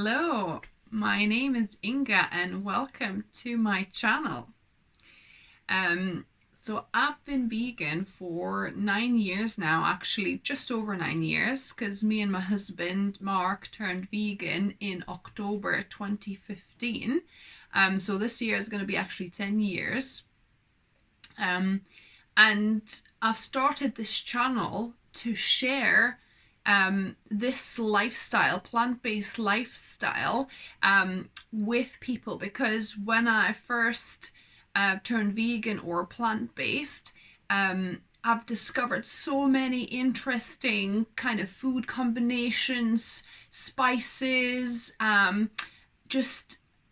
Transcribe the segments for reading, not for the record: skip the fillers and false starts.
Hello, my name is Inga and welcome to my channel. So I've been vegan for 9 years now, actually just over 9 years, because me and my husband Mark turned vegan in October 2015. So this year is going to be actually 10 years. And I've started this channel to share this lifestyle, plant-based lifestyle, with people, because when I first turned vegan or plant-based, I've discovered so many interesting kind of food combinations, spices,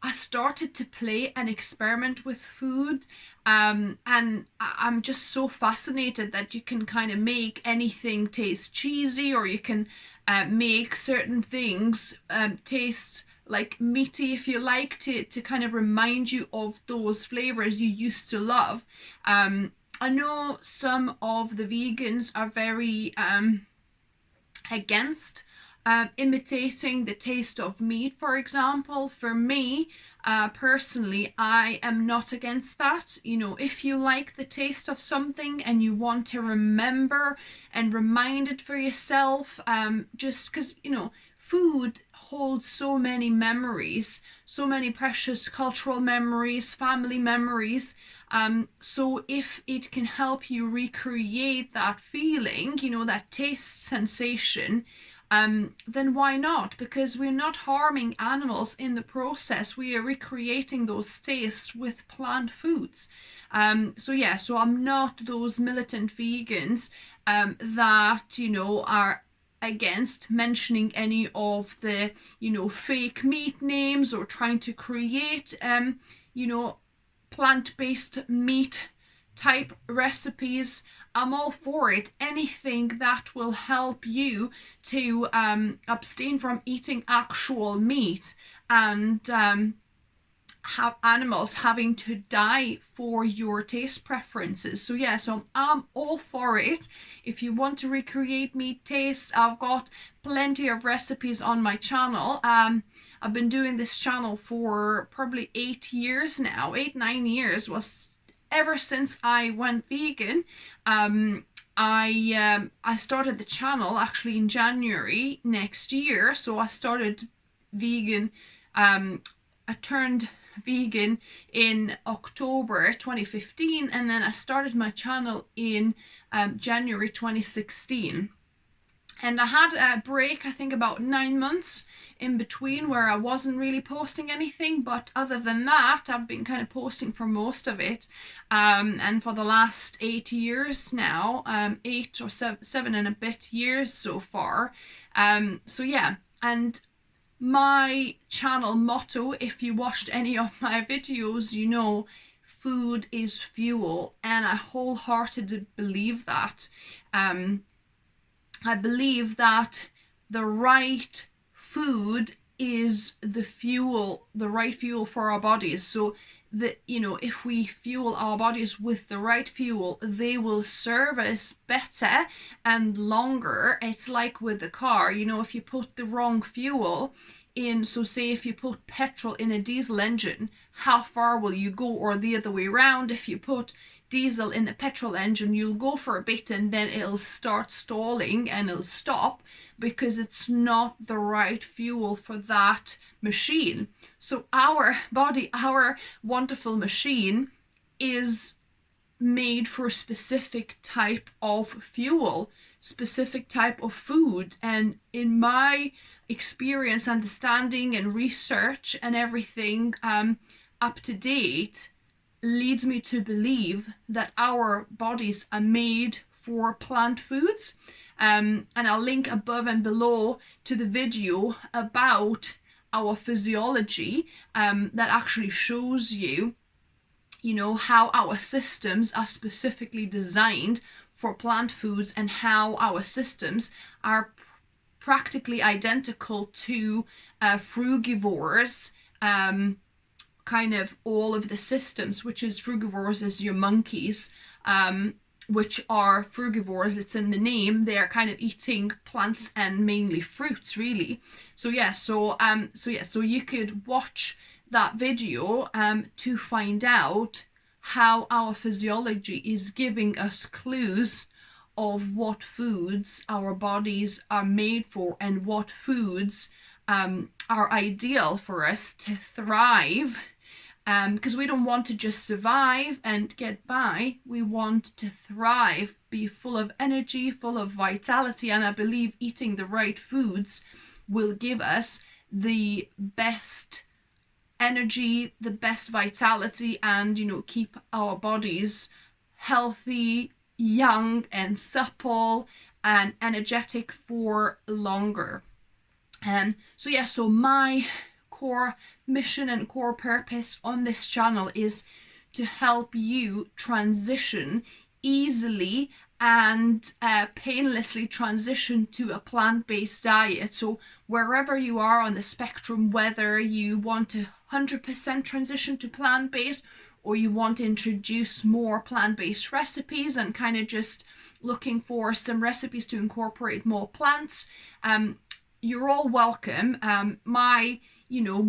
I started to play and experiment with food, and I'm just so fascinated that you can kind of make anything taste cheesy, or you can make certain things taste like meaty, if you like, to kind of remind you of those flavors you used to love. I know some of the vegans are very against imitating the taste of meat, for example. For me, personally, I am not against that. You know, if you like the taste of something and you want to remember and remind it for yourself, just because, you know, food holds so many memories, so many precious cultural memories, family memories. So if it can help you recreate that feeling, you know, that taste sensation, then why not? Because we're not harming animals in the process. We are recreating those tastes with plant foods. So I'm not those militant vegans that, you know, are against mentioning any of the, you know, fake meat names, or trying to create, you know, plant-based meat type recipes. I'm all for it. Anything that will help you to abstain from eating actual meat and have animals having to die for your taste preferences. So I'm all for it. If you want to recreate meat tastes, I've got plenty of recipes on my channel. I've been doing this channel for probably 8 years now. 8-9 years was ever since I went vegan. I started the channel actually in January next year. So I started vegan. I turned vegan in October 2015, and then I started my channel in January 2016. And I had a break, I think about 9 months in between, where I wasn't really posting anything. But other than that, I've been kind of posting for most of it. And for the last 8 years now, 8 or 7 and a bit years so far. And my channel motto, if you watched any of my videos, you know, food is fuel. And I wholeheartedly believe that. I believe that the right food is the fuel, the right fuel for our bodies. So that, you know, if we fuel our bodies with the right fuel, they will serve us better and longer. It's like with the car, you know, if you put the wrong fuel in, so say if you put petrol in a diesel engine, how far will you go? Or the other way around, if you put diesel in the petrol engine, you'll go for a bit and then it'll start stalling and it'll stop because it's not the right fuel for that machine. So our body, our wonderful machine, is made for a specific type of fuel, specific type of food. And in my experience, understanding and research and everything up to date, leads me to believe that our bodies are made for plant foods. And I'll link above and below to the video about our physiology that actually shows you, you know, how our systems are specifically designed for plant foods, and how our systems are practically identical to frugivores. Kind of all of the systems, which is frugivores is your monkeys, which are frugivores. It's in the name. They are kind of eating plants and mainly fruits, really. So you could watch that video to find out how our physiology is giving us clues of what foods our bodies are made for and what foods are ideal for us to thrive. Because we don't want to just survive and get by. We want to thrive, be full of energy, full of vitality, and I believe eating the right foods will give us the best energy, the best vitality, and keep our bodies healthy, young and supple and energetic for longer. So my core mission and core purpose on this channel is to help you transition easily and painlessly transition to a plant-based diet. So wherever you are on the spectrum, whether you want to 100% transition to plant-based or you want to introduce more plant-based recipes and kind of just looking for some recipes to incorporate more plants, you're all welcome. My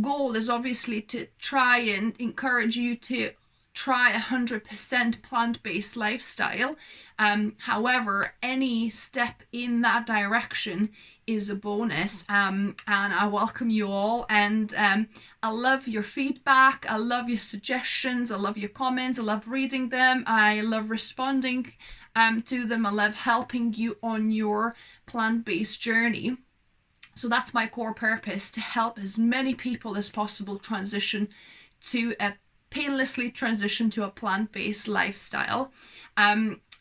goal is obviously to try and encourage you to try 100% plant-based lifestyle. However, any step in that direction is a bonus, and I welcome you all, and I love your feedback, I love your suggestions, I love your comments, I love reading them, I love responding to them, I love helping you on your plant-based journey. So that's my core purpose, to help as many people as possible painlessly transition to a plant-based lifestyle.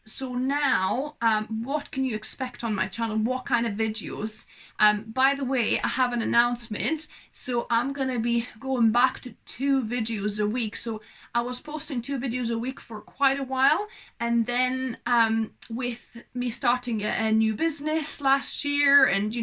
So now, what can you expect on my channel? What kind of videos? By the way, I have an announcement. So I'm going to be going back to 2 videos a week. So I was posting 2 videos a week for quite a while. And then with me starting a new business last year and,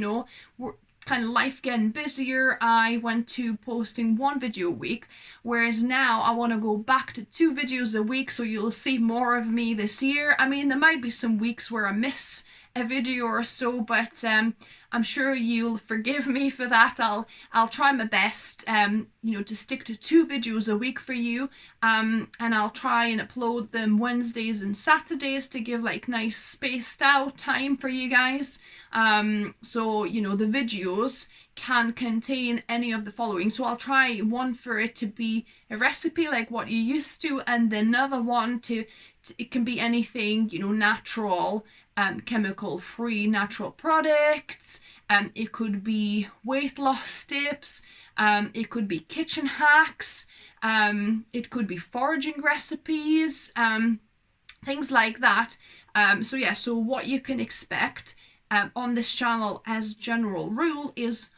kind of life getting busier, I went to posting 1 video a week, whereas now I want to go back to 2 videos a week, so you'll see more of me this year. I mean, there might be some weeks where I miss a video or so, but I'm sure you'll forgive me for that. I'll try my best to stick to 2 videos a week for you, and I'll try and upload them Wednesdays and Saturdays to give like nice spaced out time for you guys. So the videos can contain any of the following. So I'll try one for it to be a recipe like what you used to, and another one it can be anything, natural, chemical free natural products. It could be weight loss tips, it could be kitchen hacks, it could be foraging recipes, things like that. So what you can expect on this channel as general rule is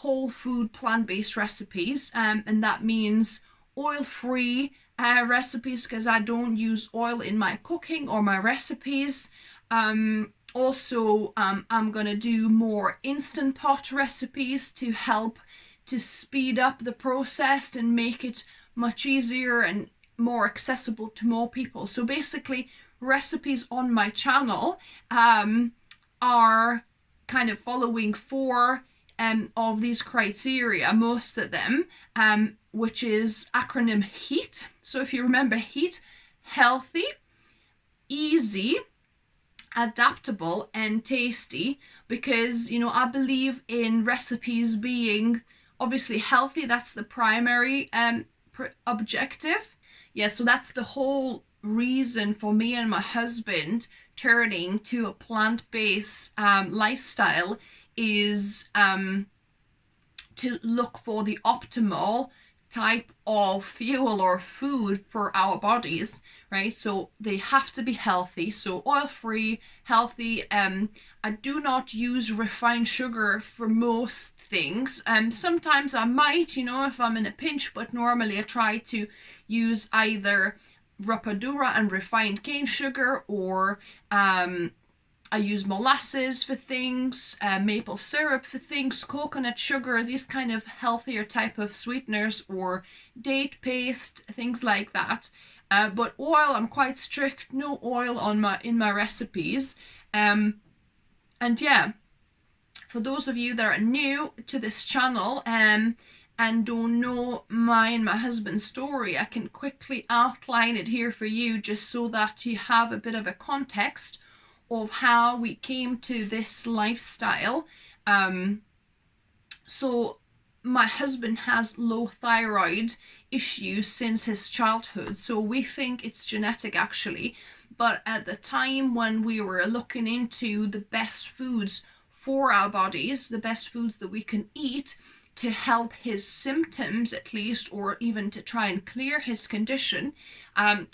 whole food plant-based recipes, and that means oil-free recipes, because I don't use oil in my cooking or my recipes. Also, I'm gonna do more instant pot recipes to help to speed up the process and make it much easier and more accessible to more people. So basically, recipes on my channel are kind of following 4 of these criteria, most of them, which is acronym HEAT. So if you remember HEAT, healthy, easy, adaptable and tasty, because I believe in recipes being obviously healthy. That's the primary objective. So that's the whole reason for me and my husband turning to a plant-based lifestyle, is to look for the optimal type of fuel or food for our bodies, right? So they have to be healthy, so oil-free, healthy. I do not use refined sugar for most things. Sometimes I might, if I'm in a pinch, but normally I try to use either rapadura and refined cane sugar, or I use molasses for things, maple syrup for things, coconut sugar, these kind of healthier type of sweeteners, or date paste, things like that. But oil, I'm quite strict, no oil in my recipes. And yeah, for those of you that are new to this channel and don't know my and my husband's story, I can quickly outline it here for you just so that you have a bit of a context of how we came to this lifestyle. So my husband has low thyroid issues since his childhood, so we think it's genetic actually. But at the time when we were looking into the best foods for our bodies, the best foods that we can eat to help his symptoms at least, or even to try and clear his condition,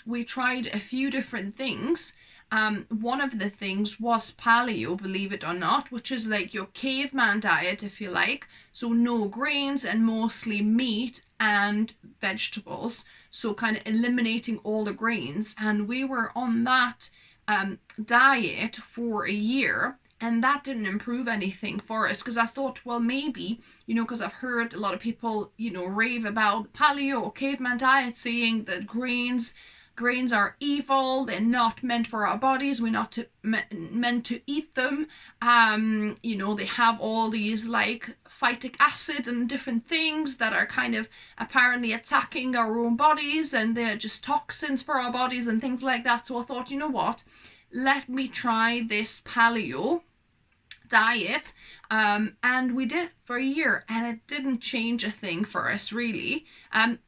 we tried a few different things. One of the things was paleo, believe it or not, which is like your caveman diet, if you like. So no grains and mostly meat and vegetables. So kind of eliminating all the grains. And we were on that diet for a year. And that didn't improve anything for us, because I thought, well, maybe, because I've heard a lot of people, rave about paleo or caveman diet, saying that grains are evil, they're not meant for our bodies, we're not meant to eat them. They have all these like phytic acid and different things that are kind of apparently attacking our own bodies, and they're just toxins for our bodies and things like that. So I thought, you know what, let me try this paleo diet, and we did for a year, and it didn't change a thing for us really, and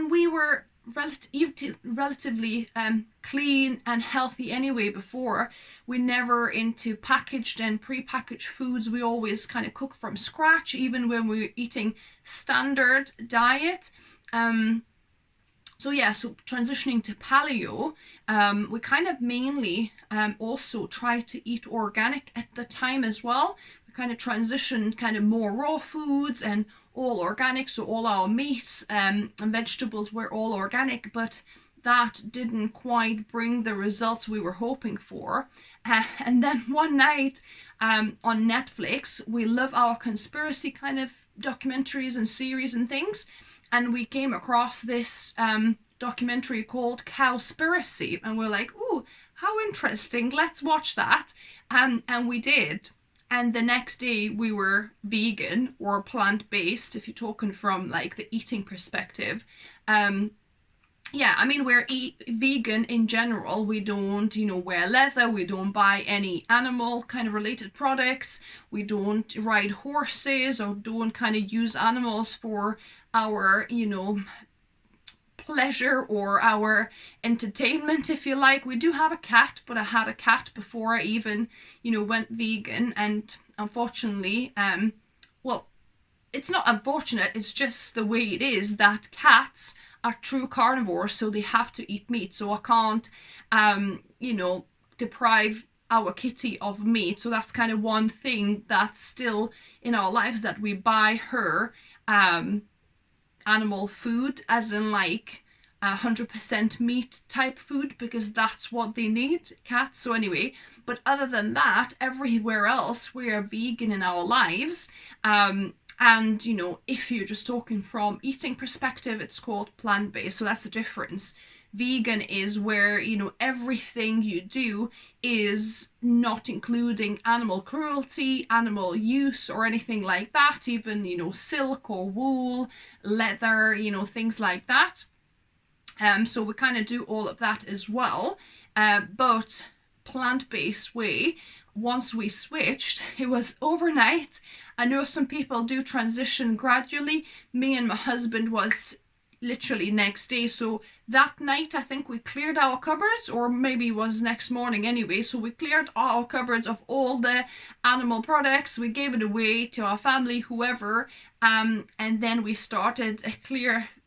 we were relatively clean and healthy anyway before. We never into packaged and pre-packaged foods. We always kind of cook from scratch, even when we were eating standard diet. So transitioning to paleo, we kind of mainly also tried to eat organic at the time as well. We kind of transitioned kind of more raw foods and all organic, so all our meats and vegetables were all organic, but that didn't quite bring the results we were hoping for. And then one night on Netflix, we love our conspiracy kind of documentaries and series and things, and we came across this documentary called Cowspiracy, and we're like, ooh, how interesting, let's watch that. And we did. And the next day we were vegan or plant-based, if you're talking from like the eating perspective. We're vegan in general. We don't, wear leather. We don't buy any animal kind of related products. We don't ride horses or don't kind of use animals for our, pleasure or our entertainment, if you like. We do have a cat, but I had a cat before I even, went vegan, and unfortunately, it's not unfortunate, it's just the way it is that cats are true carnivores, so they have to eat meat. So I can't, deprive our kitty of meat. So that's kind of one thing that's still in our lives, that we buy her animal food, as in like 100% meat type food, because that's what they need, cats. So anyway, but other than that, everywhere else we are vegan in our lives. And if you're just talking from eating perspective, it's called plant-based. So that's the difference. Vegan is where, everything you do is not including animal cruelty, animal use, or anything like that. Even, silk or wool, leather, things like that. So we kind of do all of that as well. But plant-based way, once we switched, it was overnight. I know some people do transition gradually. Me and my husband was literally next day. So that night, I think we cleared our cupboards, or maybe it was next morning anyway. So we cleared our cupboards of all the animal products. We gave it away to our family, whoever. And then we started a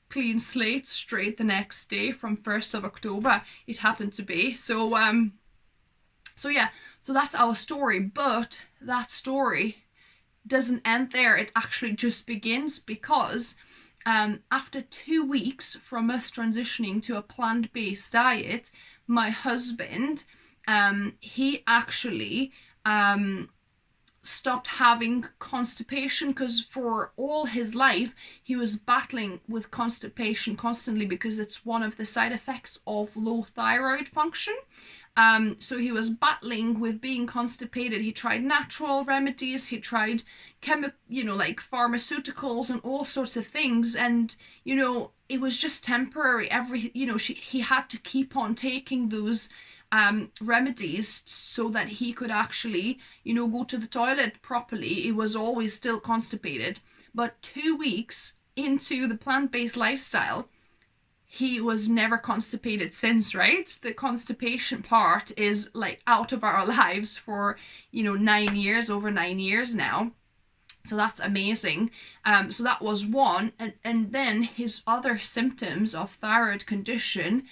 clean slate straight the next day from 1st of October. It happened to be. So that's our story. But that story doesn't end there. It actually just begins, because after 2 weeks from us transitioning to a plant-based diet, my husband, he actually stopped having constipation, because for all his life he was battling with constipation constantly because it's one of the side effects of low thyroid function. So he was battling with being constipated. He tried natural remedies, he tried like pharmaceuticals and all sorts of things, and it was just temporary. He had to keep on taking those remedies so that he could actually go to the toilet properly. He was always still constipated, but 2 weeks into the plant-based lifestyle, he was never constipated since, right? The constipation part is like out of our lives for 9 years, over 9 years now. So that's amazing. So that was one. And then his other symptoms of thyroid condition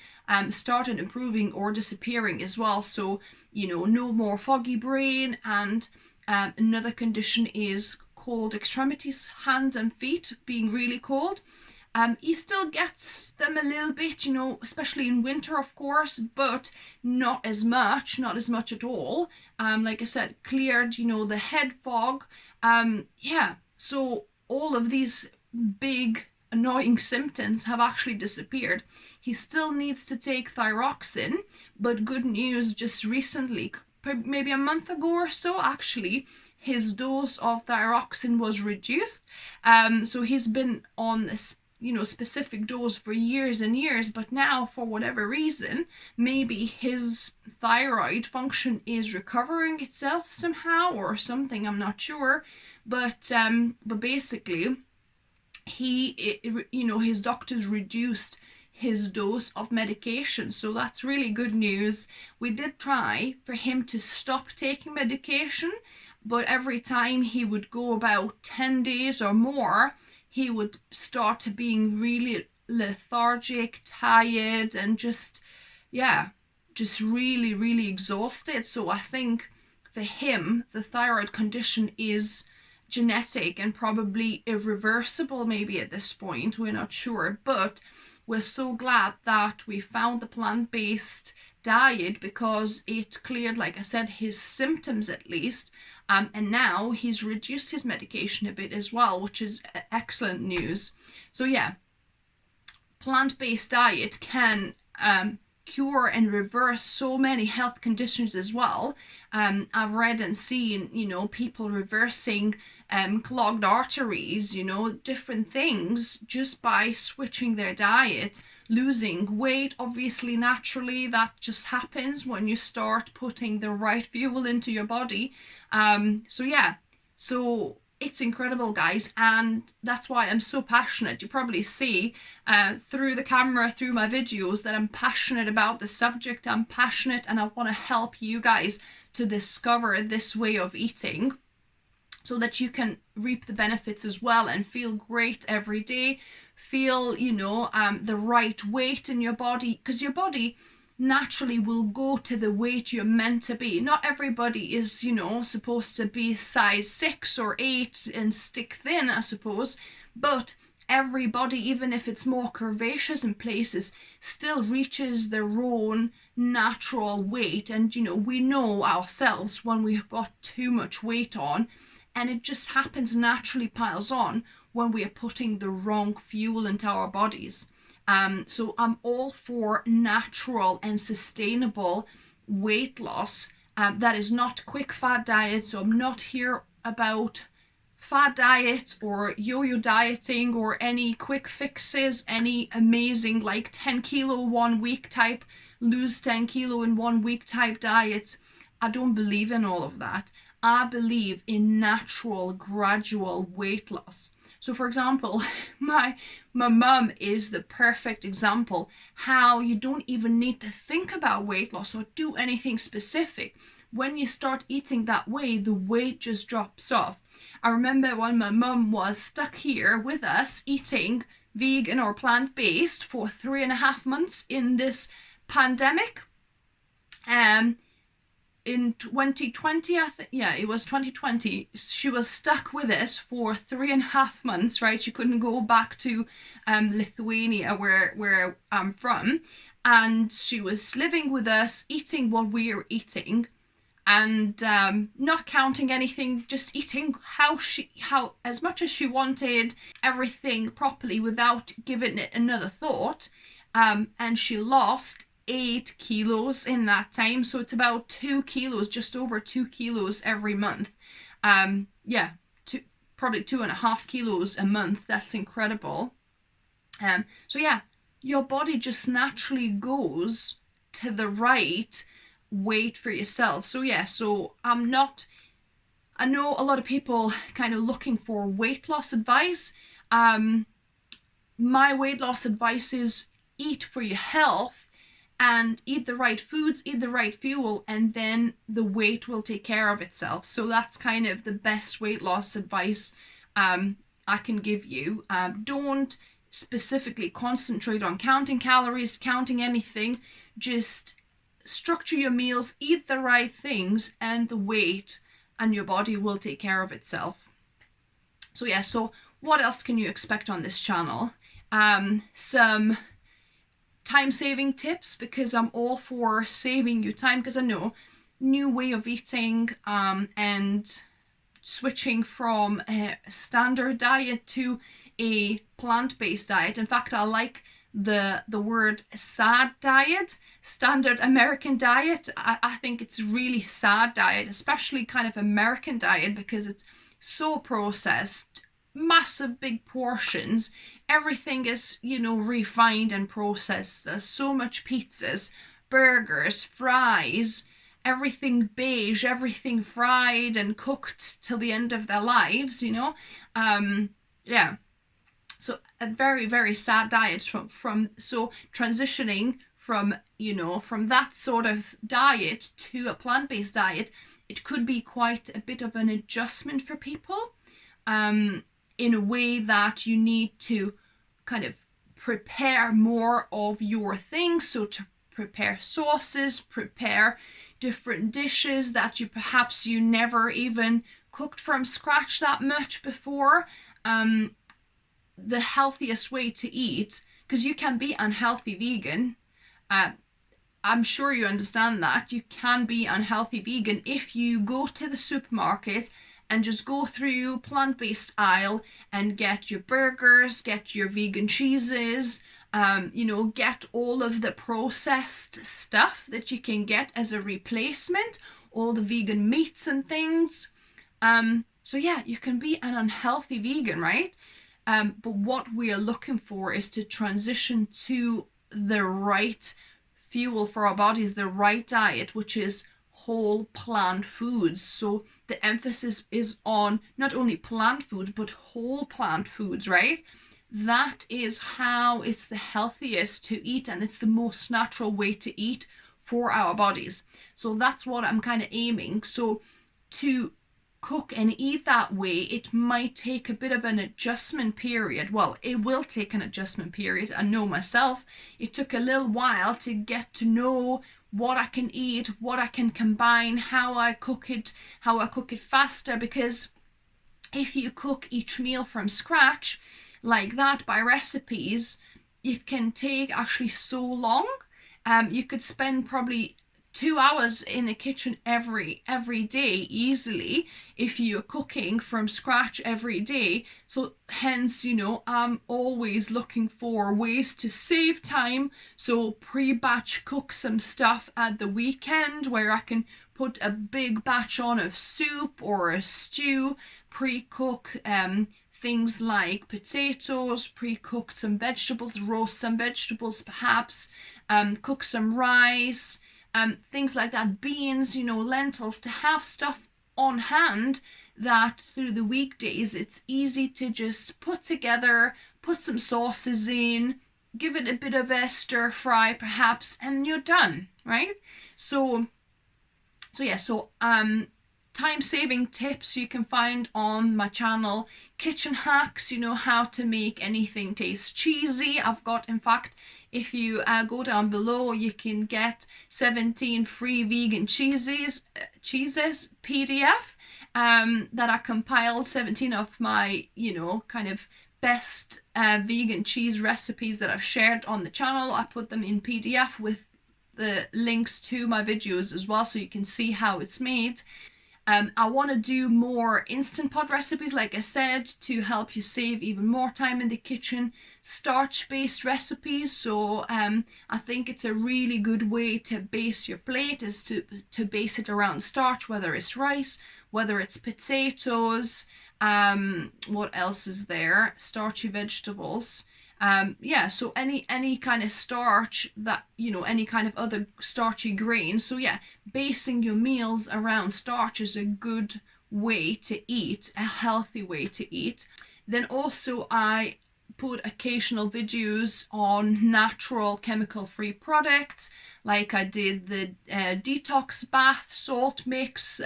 started improving or disappearing as well. So, no more foggy brain. And another condition is cold extremities, hands and feet being really cold. He still gets them a little bit, especially in winter, of course, but not as much at all. Like I said, cleared, the head fog. So all of these big annoying symptoms have actually disappeared. He still needs to take thyroxine, but good news, just recently, maybe a month ago or so, actually, his dose of thyroxine was reduced. So he's been on a specific dose for years and years, but now for whatever reason, maybe his thyroid function is recovering itself somehow or something, I'm not sure, but basically his doctors reduced his dose of medication, so that's really good news. We did try for him to stop taking medication, but every time he would go about 10 days or more, he would start to being really lethargic, tired, and just really, really exhausted. So I think for him, the thyroid condition is genetic and probably irreversible maybe at this point. We're not sure, but we're so glad that we found the plant-based diet because it cleared, like I said, his symptoms at least. And now he's reduced his medication a bit as well, which is excellent news. So yeah, plant-based diet can cure and reverse so many health conditions as well. I've read and seen, people reversing clogged arteries, different things just by switching their diet. Losing weight, obviously, naturally, that just happens when you start putting the right fuel into your body. So it's incredible, guys, and that's why I'm so passionate. You probably see through the camera, through my videos, that I'm passionate about the subject. I'm passionate and I want to help you guys to discover this way of eating so that you can reap the benefits as well and feel great every day, feel the right weight in your body, because your body naturally will go to the weight you're meant to be. Not everybody is supposed to be size 6 or 8 and stick thin, I suppose, but everybody, even if it's more curvaceous in places, still reaches their own natural weight. And we know ourselves when we've got too much weight on, and it just happens naturally piles on when we are putting the wrong fuel into our bodies. So I'm all for natural and sustainable weight loss. That is not quick fad diets. So I'm not here about fad diets or yo-yo dieting or any quick fixes, any amazing like 10 kilo 1 week type, lose 10 kilo in 1 week type diets. I don't believe in all of that. I believe in natural, gradual weight loss. So for example, my mum is the perfect example how you don't even need to think about weight loss or do anything specific. When you start eating that way, the weight just drops off. I remember when my mum was stuck here with us eating vegan or plant-based for 3.5 months in this pandemic. In 2020, it was 2020, she was stuck with us for 3.5 months, right? She couldn't go back to Lithuania, where I'm from, and she was living with us, eating what we were eating, and not counting anything, just eating how as much as she wanted, everything properly without giving it another thought. And she lost 8 kilos in that time, so it's about 2 kilos, just over 2 kilos every month. Yeah, probably 2.5 kilos a month. That's incredible. So yeah, your body just naturally goes to the right weight for yourself. So yeah, so I know a lot of people kind of looking for weight loss advice. My weight loss advice is eat for your health and eat the right foods, eat the right fuel, and then the weight will take care of itself. So that's kind of the best weight loss advice I can give you. Don't specifically concentrate on counting calories, counting anything. Just structure your meals, eat the right things, and the weight and your body will take care of itself. So yeah, so what else can you expect on this channel? Some time-saving tips, because I'm all for saving you time, because I know new way of eating and switching from a standard diet to a plant-based diet. In fact, I like the word sad diet, standard American diet. I think it's really sad diet, especially kind of American diet, because it's so processed, massive big portions. Everything is, refined and processed. There's so much pizzas, burgers, fries, everything beige, everything fried and cooked till the end of their lives, yeah. So a very, very sad diet from transitioning from that sort of diet to a plant-based diet, it could be quite a bit of an adjustment for people, in a way that you need to kind of prepare more of your things. So to prepare sauces, prepare different dishes that you never even cooked from scratch that much before. The healthiest way to eat, because you can be unhealthy vegan. I'm sure you understand that. You can be unhealthy vegan if you go to the supermarket and just go through plant-based aisle and get your burgers, get your vegan cheeses, get all of the processed stuff that you can get as a replacement, all the vegan meats and things. So yeah, you can be an unhealthy vegan, right? But what we are looking for is to transition to the right fuel for our bodies, the right diet, which is whole plant foods. So the emphasis is on not only plant foods, but whole plant foods, right? That is how it's the healthiest to eat, and it's the most natural way to eat for our bodies. So that's what I'm kind of aiming. So to cook and eat that way, it might take a bit of an adjustment period. Well, it will take an adjustment period. I know myself, it took a little while to get to know what I can eat, what I can combine, how I cook it faster, because if you cook each meal from scratch like that by recipes, it can take actually so long. You could spend probably 2 hours in the kitchen every day easily if you're cooking from scratch every day. So hence, I'm always looking for ways to save time. So pre-batch cook some stuff at the weekend where I can put a big batch on of soup or a stew, pre-cook things like potatoes, pre-cook some vegetables, roast some vegetables perhaps, cook some rice, things like that, beans, lentils, to have stuff on hand that through the weekdays it's easy to just put together, put some sauces in, give it a bit of a stir fry perhaps, and you're done, right? So time-saving tips you can find on my channel. Kitchen hacks, how to make anything taste cheesy. I've got, in fact, if you go down below, you can get 17 free vegan cheeses PDF that I compiled, 17 of my, kind of best vegan cheese recipes that I've shared on the channel. I put them in PDF with the links to my videos as well so you can see how it's made. I want to do more Instant Pot recipes, like I said, to help you save even more time in the kitchen. Starch-based recipes, so I think it's a really good way to base your plate, is to base it around starch, whether it's rice, whether it's potatoes, what else is there? Starchy vegetables. Yeah, so any kind of starch that, you know, any kind of other starchy grains. So yeah, basing your meals around starch is a good way to eat, a healthy way to eat. Then also I put occasional videos on natural chemical-free products, like I did the detox bath salt mix.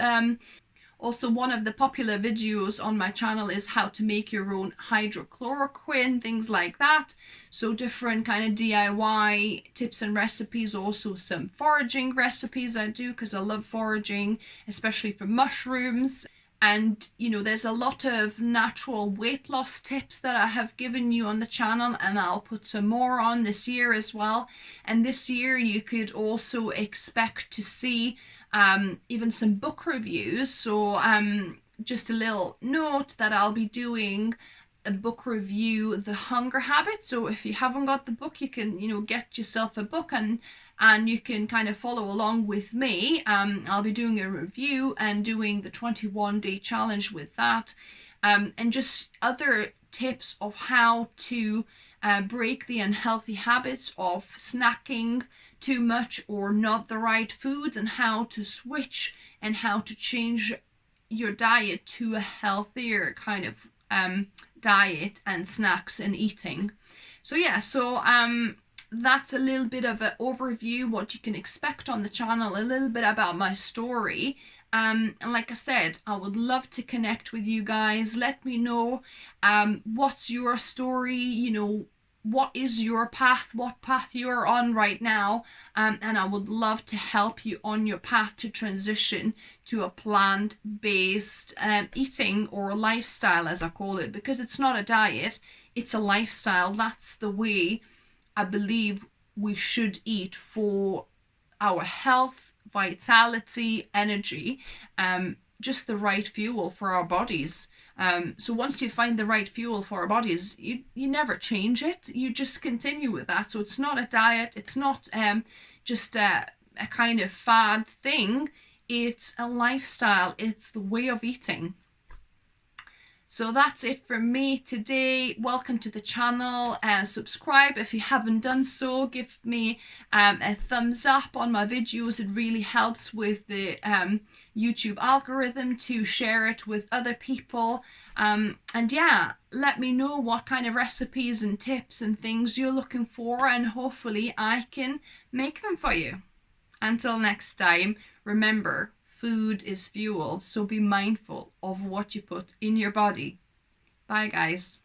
Also, one of the popular videos on my channel is how to make your own hydrochloroquine, things like that. So different kind of DIY tips and recipes. Also some foraging recipes I do, because I love foraging, especially for mushrooms. And you know, there's a lot of natural weight loss tips that I have given you on the channel, and I'll put some more on this year as well. And this year you could also expect to see even some book reviews. So just a little note that I'll be doing a book review, The Hunger Habit. So if you haven't got the book, you can, you know, get yourself a book and you can kind of follow along with me. I'll be doing a review and doing the 21-day challenge with that, and just other tips of how to break the unhealthy habits of snacking too much or not the right foods, and how to switch and how to change your diet to a healthier kind of diet and snacks and eating. So yeah, so that's a little bit of an overview what you can expect on the channel, a little bit about my story. And like I said, I would love to connect with you guys. Let me know what's your story, you know, what is your path, what path you're on right now, and I would love to help you on your path to transition to a plant-based eating or lifestyle, as I call it, because it's not a diet, it's a lifestyle. That's the way I believe we should eat for our health, vitality, energy, just the right fuel for our bodies. So once you find the right fuel for our bodies, you never change it. You just continue with that. So it's not a diet. It's not just a kind of fad thing. It's a lifestyle. It's the way of eating. So that's it from me today. Welcome to the channel. Subscribe if you haven't done so. Give me a thumbs up on my videos. It really helps with the YouTube algorithm to share it with other people. And yeah, let me know what kind of recipes and tips and things you're looking for, and hopefully I can make them for you. Until next time, remember, food is fuel, so be mindful of what you put in your body. Bye, guys.